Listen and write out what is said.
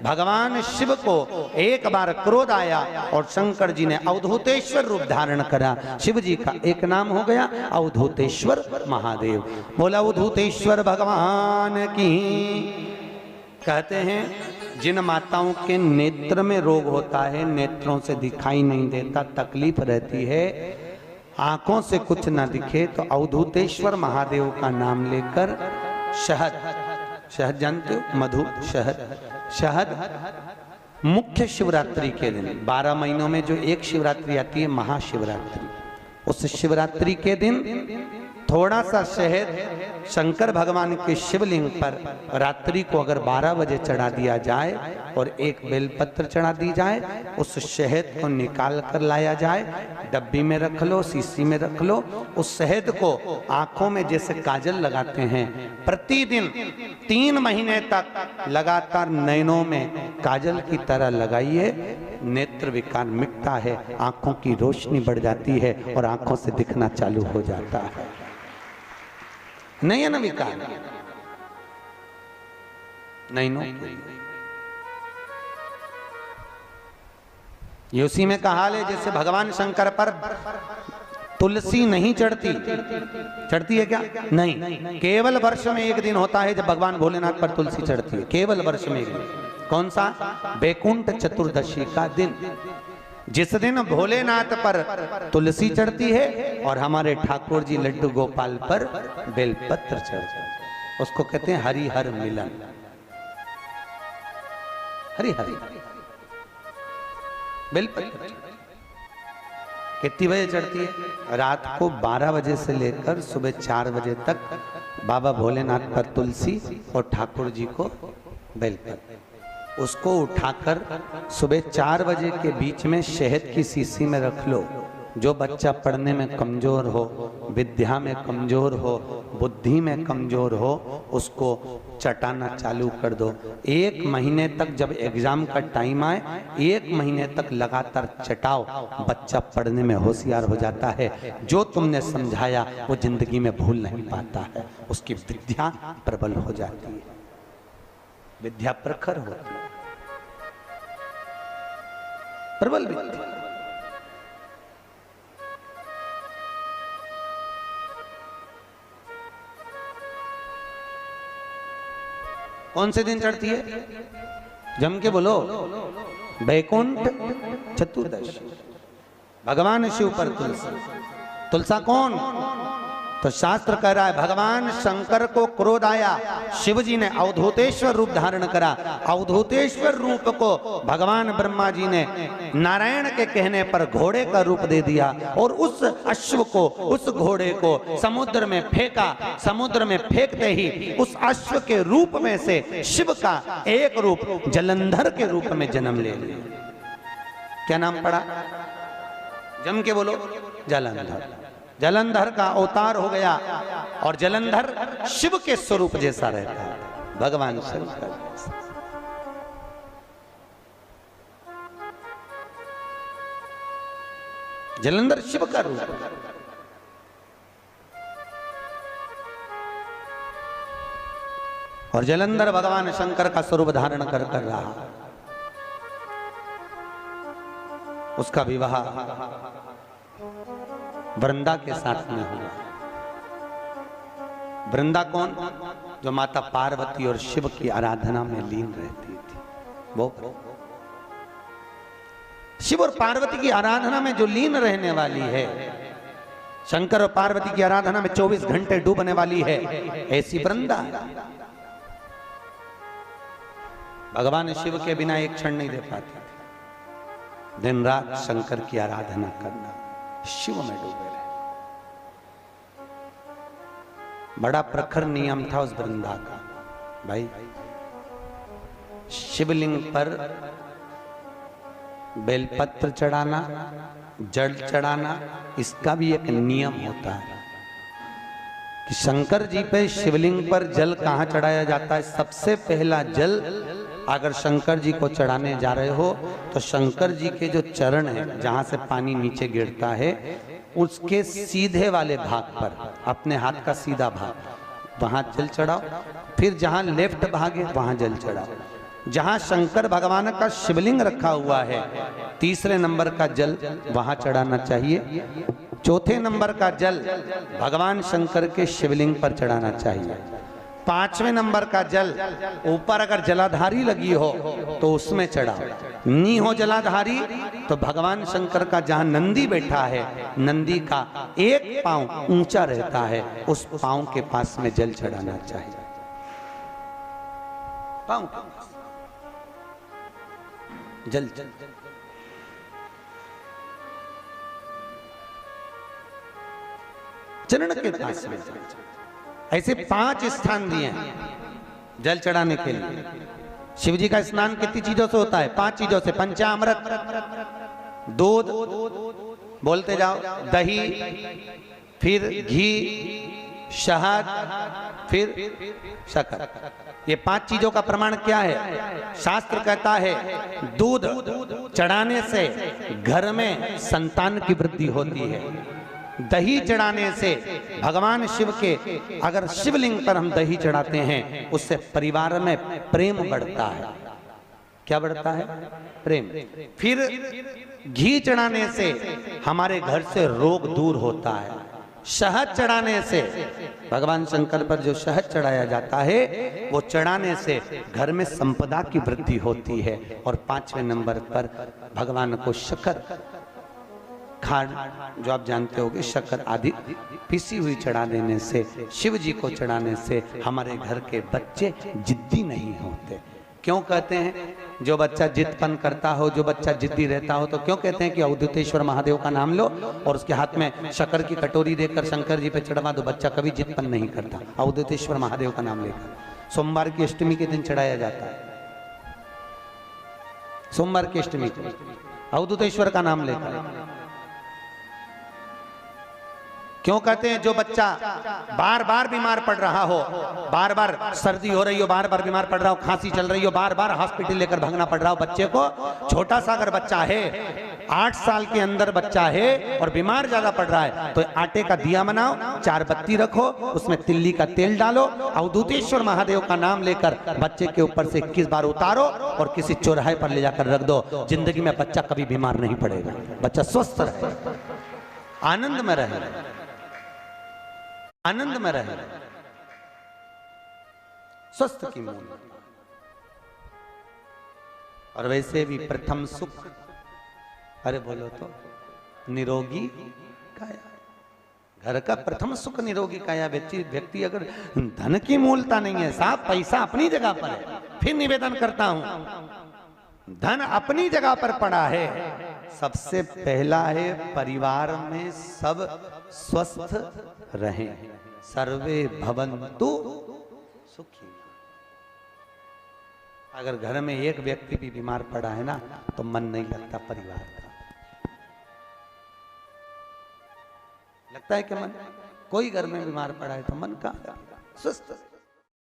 भगवान शिव को एक बार क्रोध आया और शंकर जी ने अवधूतेश्वर रूप धारण करा। शिव जी का एक नाम हो गया अवधूतेश्वर महादेव। बोला अवधूतेश्वर भगवान की। कहते हैं जिन माताओं के नेत्र में रोग होता है, नेत्रों से दिखाई नहीं देता, तकलीफ रहती है, आंखों से कुछ ना दिखे, तो अवधूतेश्वर महादेव का नाम लेकर शहद, शहद जानते हो, मधु, शहद मुख्य शिवरात्रि के दिन 12 महीनों में जो एक शिवरात्रि आती है महाशिवरात्रि, उस शिवरात्रि के दिन थोड़ा सा शहद शंकर भगवान के शिवलिंग पर रात्रि को अगर 12 बजे चढ़ा दिया जाए और एक बेलपत्र चढ़ा दी जाए, उस शहद को निकाल कर लाया जाए, डब्बी में रख लो, शीशी में रख लो। उस शहद को आंखों में जैसे काजल लगाते हैं, प्रतिदिन 3 महीने तक लगातार नयनों में काजल की तरह लगाइए। नेत्र विकार मिटता है, आंखों की रोशनी बढ़ जाती है और आंखों से दिखना चालू हो जाता है। नयन विकार नयनों ये उसी में कहा है जैसे भगवान शंकर पर तुलसी नहीं चढ़ती, चढ़ती है क्या? नहीं, केवल वर्ष में एक दिन होता है जब भगवान भोलेनाथ पर तुलसी चढ़ती है, केवल वर्ष में एक दिन। कौन सा? बैकुंठ चतुर्दशी का दिन, जिस दिन भोलेनाथ पर तुलसी चढ़ती है और हमारे ठाकुर जी लड्डू गोपाल पर बेलपत्र चढ़ते हैं। उसको कहते हैं हरिहर मिलन। हरिहर बेलपत्र कितनी बजे चढ़ती है? रात को 12 बजे से लेकर सुबह 4 बजे तक बाबा भोलेनाथ पर तुलसी और ठाकुर जी को बेलपत्र। उसको उठाकर सुबह 4 बजे के बीच में शहद की शीशी में रख लो। जो बच्चा पढ़ने में कमजोर हो, विद्या में कमजोर हो, बुद्धि में कमजोर हो, उसको चटाना चालू कर दो। 1 महीने तक, जब एग्जाम का टाइम आए, 1 महीने तक लगातार चटाओ, बच्चा पढ़ने में होशियार हो जाता है। जो तुमने समझाया वो जिंदगी में भूल नहीं पाता है, उसकी विद्या प्रबल हो जाती है, विद्या प्रखर होती है, प्रबल विद्या। कौन से दिन चढ़ती है? जम के बोलो। बैकुंठ चतुर्दशी, भगवान शिव पर तुलसी। तुलसा कौन? तो शास्त्र कह रहा है भगवान शंकर को क्रोध आया, शिव जी ने अवधूतेश्वर रूप धारण करा। अवधूतेश्वर रूप को भगवान ब्रह्मा जी ने नारायण के कहने पर घोड़े का रूप दे दिया और उस अश्व को, उस घोड़े को समुद्र में फेंका। समुद्र में फेंकते ही उस अश्व के रूप में से शिव का एक रूप जलंधर के रूप में जन्म ले लिया। क्या नाम पड़ा? जम के बोलो। जलंधर। जलंधर का अवतार हो गया और जलंधर शिव के स्वरूप जैसा रहता है, भगवान शंकर। जलंधर शिव का रूप, और जलंधर भगवान शंकर का स्वरूप धारण कर रहा। उसका विवाह वृंदा के साथ में हुआ। वृंदा कौन? जो माता पार्वती और शिव की आराधना में लीन रहती थी। वो शिव और पार्वती की आराधना में जो लीन रहने वाली है, शंकर और पार्वती की आराधना में 24 घंटे डूबने वाली है, ऐसी वृंदा। भगवान शिव के बिना एक क्षण नहीं दे पाती थी। दिन रात शंकर की आराधना करना, शिव में डूबे रहे। बड़ा प्रखर नियम था उस वृंदा का। भाई, शिवलिंग पर बेलपत्र चढ़ाना, जल चढ़ाना, इसका भी एक नियम होता है कि शंकर जी पे शिवलिंग पर जल कहां चढ़ाया जाता है। सबसे पहला जल अगर शंकर जी को चढ़ाने जा रहे हो तो शंकर जी के जो चरण है, जहां से पानी नीचे गिरता है, उसके सीधे वाले भाग पर, अपने हाथ का सीधा भाग, वहां जल चढ़ाओ। फिर जहां लेफ्ट भाग है वहां जल चढ़ाओ। जहां शंकर भगवान का शिवलिंग रखा हुआ है, तीसरे नंबर का जल वहां चढ़ाना चाहिए। चौथे नंबर का जल भगवान शंकर के शिवलिंग पर चढ़ाना चाहिए। पांचवें नंबर का जल ऊपर अगर जलाधारी लगी हो तो उसमें चढ़ाओ, नी हो जलाधारी तो भगवान शंकर का जहां नंदी बैठा है, नंदी का एक पांव ऊंचा रहता है, उस पांव के पास में जल चढ़ाना चाहिए। पांव जल जल चरण के पास में। ऐसे 5 स्थान दिए हैं जल चढ़ाने के लिए। शिव जी का स्नान कितनी चीजों से होता है? 5 चीजों से। पंचामृत, दूध, बोलते जाओ, दही, फिर घी, शहद, फिर शक्कर। ये 5 चीजों का प्रमाण क्या है? शास्त्र कहता है दूध चढ़ाने से घर में संतान की वृद्धि होती है। दही चढ़ाने से भगवान शिव के, अगर शिवलिंग पर हम दही चढ़ाते हैं, उससे परिवार में प्रेम बढ़ता है। क्या बढ़ता है? प्रेम। फिर घी चढ़ाने से हमारे घर से रोग दूर होता है। शहद चढ़ाने से, भगवान शंकर पर जो शहद चढ़ाया जाता है, वो चढ़ाने से घर में संपदा की वृद्धि होती है। और 5वें नंबर पर भगवान को शक्कर, खांड जो आप जानते होंगे, शक्कर आदि पिसी हुई चढ़ा देने से, शिव जी को चढ़ाने से हमारे घर के बच्चे जिद्दी नहीं होते। क्यों कहते हैं? जो बच्चा जिद्दपन करता हो, जो बच्चा जिद्दी रहता हो, तो क्यों कहते हैं कि अवधूतेश्वर महादेव का नाम लो और उसके हाथ में शक्कर की कटोरी देकर शंकर जी पे चढ़वा दो, बच्चा कभी जिद्दपन नहीं करता। अवधूतेश्वर महादेव का नाम लेकर सोमवार की अष्टमी के दिन चढ़ाया जाता है। सोमवार की अष्टमी को अवधूतेश्वर का नाम लेकर। क्यों कहते हैं? जो बच्चा बार बार बीमार पड़ रहा हो, बार बार सर्दी हो रही हो, बार बार बीमार पड़ रहा हो, खांसी चल रही हो, बार बार हॉस्पिटल लेकर भागना पड़ रहा हो बच्चे को, छोटा सा अगर बच्चा है, 8 साल के अंदर बच्चा है और बीमार ज्यादा पड़ रहा है, तो आटे का दिया बनाओ, 4 बत्ती रखो, उसमें तिल्ली का तेल डालो, अवधूतेश्वर महादेव का नाम लेकर बच्चे के ऊपर से 21 बार उतारो और किसी चौराहे पर ले जाकर रख दो। जिंदगी में बच्चा कभी बीमार नहीं पड़ेगा, बच्चा स्वस्थ रहे, आनंद में रहे, आनंद में रहे, स्वस्थ की मूल। और वैसे भी प्रथम सुख, अरे बोलो तो, निरोगी काया। घर का प्रथम सुख निरोगी काया। व्यक्ति अगर धन की मूलता नहीं है, साफ पैसा अपनी जगह पर है, फिर निवेदन करता हूं, धन अपनी जगह पर पड़ा है, सबसे पहला है परिवार में सब स्वस्थ रहें, सर्वे भवन्तु सुखी। अगर घर में एक व्यक्ति भी बीमार पड़ा है ना, तो मन नहीं लगता परिवार का। लगता है कि मन, कोई घर में बीमार पड़ा है तो मन कहाँ, स्वस्थ